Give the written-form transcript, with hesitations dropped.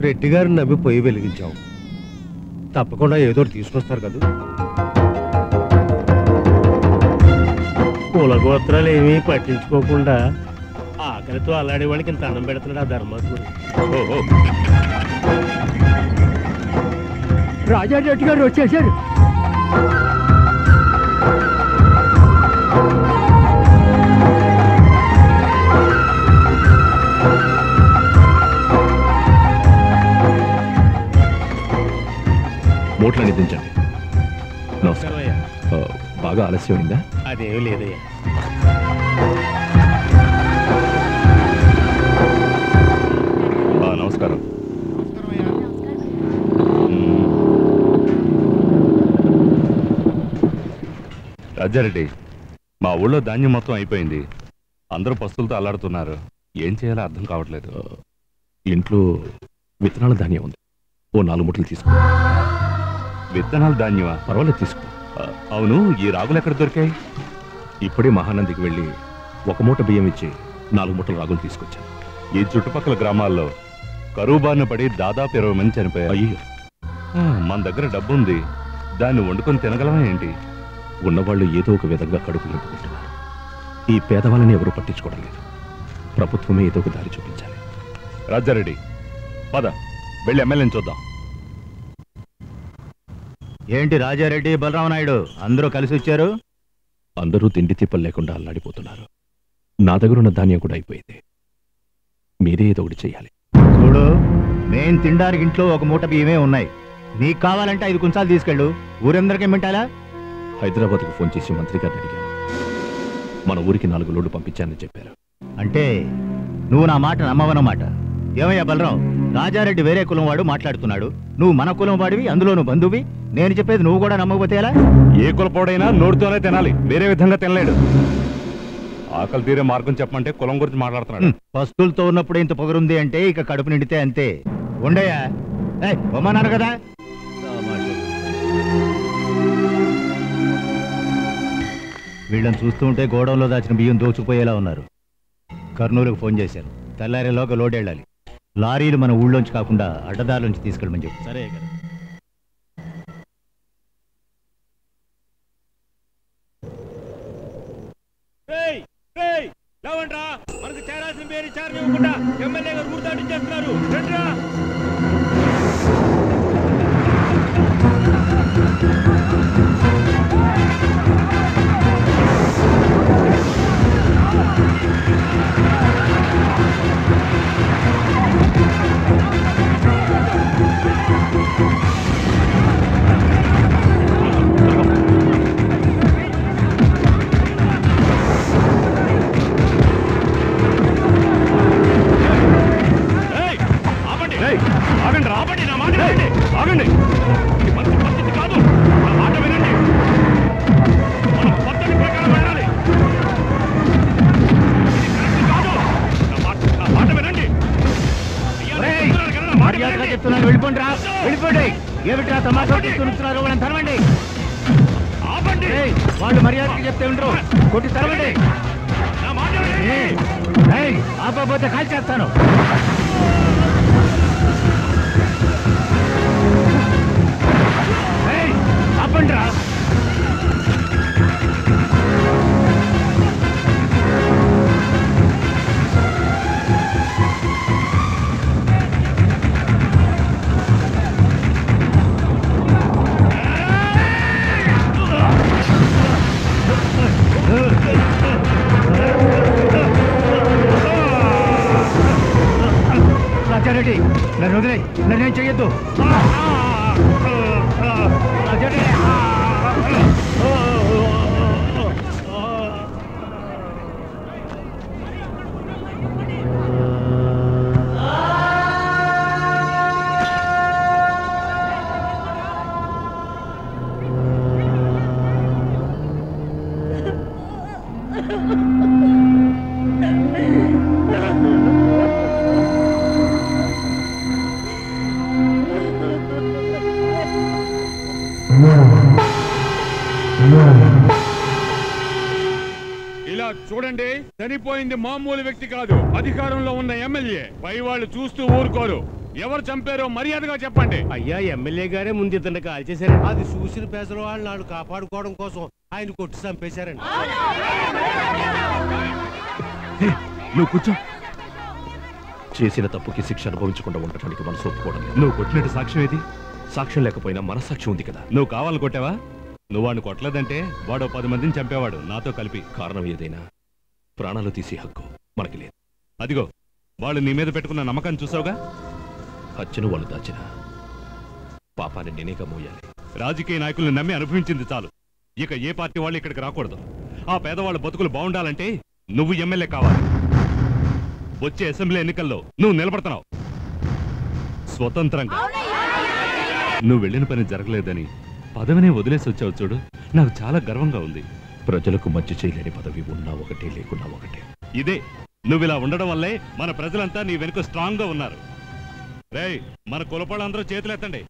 రెడ్డి గారిని నమ్మి పొయ్యి వెలిగించాం, తప్పకుండా ఏదో తీసుకొస్తారు కదా. కుల గోత్రాలు ఏమీ పట్టించుకోకుండా ఆకలితో అల్లాడే వాళ్ళకి ఇంత అన్నం పెడుతున్నాడు ఆ ధర్మాత్ముడు. రాజారెడ్డి గారు వచ్చేసారు. మూట్లని దించండి. నమస్కారం. బాగా ఆలస్యమైందా? అదేమీ లేదయ్యా. నమస్కారం. రాజారెడ్డి, మా ఊళ్ళో ధాన్యం మొత్తం అయిపోయింది. అందరూ పస్తులతో అల్లాడుతున్నారు. ఏం చేయాలో అర్థం కావట్లేదు. ఇంట్లో విత్తనాల ధాన్యం ఉంది, ఓ 4 మూటలు తీసుకో. విత్తనాల ధాన్యమా? పర్వాలేదు, తీసుకో. అవును, ఈ రాగులు ఎక్కడ దొరికాయి? ఇప్పుడే మహానందికి వెళ్ళి 1 మూట బియ్యం ఇచ్చి 4 మూటల రాగులు తీసుకొచ్చాను. ఈ చుట్టుపక్కల గ్రామాల్లో కరువు బారిన పడి దాదాపు 20 మంది చనిపోయారు. అయ్యో, మన దగ్గర డబ్బు ఉంది, దాన్ని వండుకొని తినగలమా ఏంటి? ఉన్నవాళ్ళు ఏదో ఒక విధంగా కడుపు నింపుకుంటున్నారు. ఈ పేదవాళ్ళని ఎవరూ పట్టించుకోవడం లేదు. ప్రభుత్వమే ఏదో ఒక దారి చూపించాలి. రాజారెడ్డి, పద వెళ్ళి ఎమ్మెల్యేని చూద్దాం. ఏంటి రాజారెడ్డి, బలరామనాయుడు అందరూ కలిసి వచ్చారు? అందరూ తిండి తిప్పలు లేకుండా అల్లాడిపోతున్నారు. నా దగ్గరున్న ధాన్యం కూడా అయిపోయింది. మీరే ఏదో ఒకటి చెయ్యాలి. చూడు, మేం తినడానికి ఇంట్లో 1 మూట బియ్యమే ఉన్నాయి. నీకు కావాలంటే 5 కుంచాలు తీసుకెళ్ళు. ఊరందరికీ మింటాలా? హైదరాబాద్కు ఫోన్ చేసి మంత్రి గారిని అడిగాను. మన ఊరికి 4 లోడ్లు పంపించానని చెప్పారు. అంటే నువ్వు నా మాట నమ్మవన్నమాట. ఏమయ్యా బలరాం, రాజారెడ్డి వేరే కులం వాడు మాట్లాడుతున్నాడు, నువ్వు మన కులం వాడివి, అందులో నువ్వు బంధువి. నేను చెప్పేది నువ్వు కూడా నమ్మకపోతే ఎలా? ఏ కులపోడైనా నోటితోనే తినాలి, వేరే విధంగా తినలేడు. ఆకలి తీరే మార్గం చెప్పమంటే కులం గురించి మాట్లాడుతున్నాడు. పస్తులతో ఉన్నప్పుడు ఇంత పొగరుంది అంటే ఇక కడుపు నిండితే అంతే. ఉండయా, బొమ్మన్నారు కదా. వీళ్ళని చూస్తూ ఉంటే గోడౌన్లో దాచిన బియ్యం దోచుకుపోయేలా ఉన్నారు. కర్నూలుకు ఫోన్ చేశాను, తెల్లారేలోగా లోడ్ వెళ్ళాలి. లారీలు మన ఊళ్ళోంచి కాకుండా అడ్డదారులోంచి తీసుకెళ్ళమని చెప్పు. సరే కదా. మనకు చేరాల్సిన పేరు చార్జ్ ఇవ్వకుండా ఎమ్మెల్యే గారు ఊరుదాటించేస్తున్నారు. వాళ్ళు మర్యాదకి చెప్తే ఉండరు, కొట్టి తరవండి. ఆపకపోతే కాల్ చేస్తాను. ఆపండి రా. రాజారెడ్డి, నన్ను వదిలే, నన్నేం చెయ్యొద్దు. ఇలా చూడండి, చనిపోయింది మామూలు వ్యక్తి కాదు, అధికారంలో ఉన్న ఎమ్మెల్యే. పై వాళ్ళు చూస్తూ ఊరుకోరు. ఎవరు చంపారో మర్యాదగా చెప్పండి. అయ్యా ఎమ్మెల్యే గారే ముందు ఇతన్ని కాల్ చేశారు. అది చూసిన పేసల వాళ్ళు నాడు కాపాడుకోవడం కోసం ఆయన కొట్టి చంపేశారండి. నువ్వు కూర్చో. చేసిన తప్పుకి శిక్ష అనుభవించకుండా ఉండటానికి మనసు ఒప్పుకోవడం లేదు. నువ్వు కొట్టినట్టు సాక్ష్యం ఏది? సాక్ష్యం లేకపోయినా మనసాక్ష్యం ఉంది కదా. నువ్వు కావాలని కొట్టావా? నువ్వు వాడిని కొట్టలేదంటే వాడు 10 మందిని చంపేవాడు నాతో కలిపి. కారణం ఏదైనా ప్రాణాలు తీసే హక్కు మనకి లేదు. అదిగో వాళ్ళు నీ మీద పెట్టుకున్న నమ్మకాన్ని చూసావుగా. హత్యను వాళ్ళు దాచిన పాపాన్ని నేనేగా మోయాలి. రాజకీయ నాయకుల్ని నమ్మి అనుభవించింది చాలు. ఇక ఏ పార్టీ వాళ్ళు ఇక్కడికి రాకూడదు. ఆ పేదవాళ్ళ బతుకులు బాగుండాలంటే నువ్వు ఎమ్మెల్యే కావాలి. వచ్చే అసెంబ్లీ ఎన్నికల్లో నువ్వు నిలబడుతున్నావు స్వతంత్రంగా. నువ్వు వెళ్ళిన పని జరగలేదని పదవినే వదిలేసి వచ్చావు చూడు, నాకు చాలా గర్వంగా ఉంది. ప్రజలకు మంచి చేయలేని పదవి ఉన్నా ఒకటే లేకున్నా ఒకటే. ఇదే నువ్వు ఇలా ఉండడం వల్లే మన ప్రజలంతా నీ వెనుక స్ట్రాంగ్ గా ఉన్నారు. రేయ్, మన కులపాళ్ళందరూ చేతులెత్తండి.